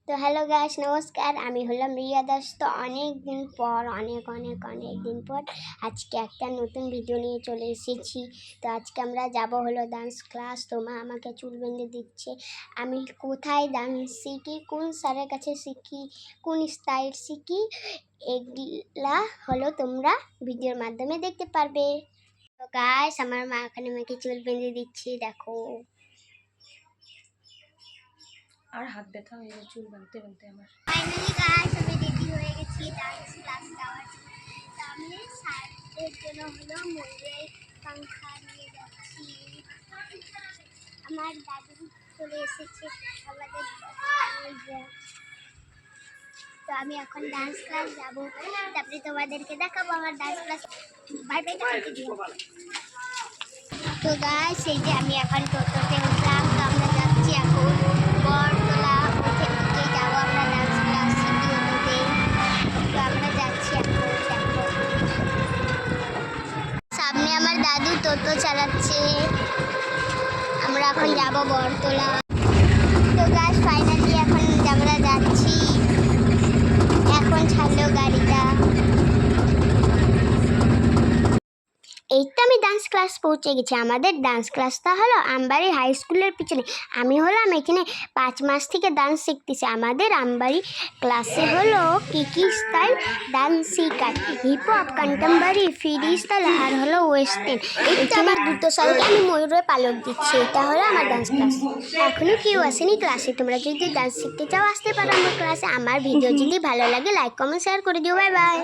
তো hello guys, নমস্কার। আমি হলাম রিয়া দাস। তো অনেক দিন পর আজকে একটা নতুন ভিডিও নিয়ে চলে এসেছি। তো আজকে আমরা যাব হলো ডান্স ক্লাস। তো মা আমাকে চুল বেঁধে দিচ্ছে। আমি কোথায় ডান্স শিখি, কোন স্যারের কাছে শিখি, কোন স্টাইল শিখি, এগুলা হলো তোমরা ভিডিওর মাধ্যমে দেখতে পারবে। তো গাইস, আমার মা এখানে আমাকে চুল বেঁধে দিচ্ছে, দেখো। আর হাত ব্যথা হয়ে যায় চুল বাঁধতে বাঁধতে আমার। ফাইনালি গাইস, আমি রেডি হয়ে গেছি ডান্স ক্লাস যাওয়ার জন্য। তো আমি স্যারদের জন্য হলো ময়ূরের পাংখা নিয়ে যাচ্ছি। আমার দাদু চলে এসেছে আমাদের। তো আমি এখন ডান্স ক্লাস যাবো, তারপরে তোমাদেরকে দেখাবো আমার ডান্স ক্লাস। Bye bye. তো গাইস, এই যে আমি এখন টোটোতে উঠলাম। তো আমরা যাচ্ছি এখন বরতলা। ওখান থেকে যাবো আমরা ডান্স ক্লাস শিখিয়ে। তো আমরা যাচ্ছি এখন। সামনে আমার দাদু টোটো চালাচ্ছে। আমরা এখন যাবো বরতলা। তো গাইস, ফাইনালি এখন আমরা যাচ্ছি। এখন ছাড়লো গাড়িটা। এই তো আমি ডান্স ক্লাস পৌঁছে গেছি। আমাদের ডান্স ক্লাসটা হলো আমবাড়ি হাই স্কুলের পিছনে। আমি হলাম এখানে 5 মাস থেকে ডান্স শিখতেছি। আমাদের আমবাড়ি ক্লাসে হলো কি স্টাইল ডান্স শিখায়, hip hop, contemporary, free style আর হলো ওয়েস্টার্ন। এই তো আমার দুটো সালকে আমি ময়ূরের পালক দিচ্ছি। এটা হলো আমার ডান্স ক্লাস। এখনও কেউ আসেনি ক্লাসে। তোমরা যদি ডান্স শিখতে চাও আসতে পারো আমার ক্লাসে। আমার ভিডিও যদি ভালো লাগে লাইক কমেন্ট শেয়ার করে দিও। Bye bye.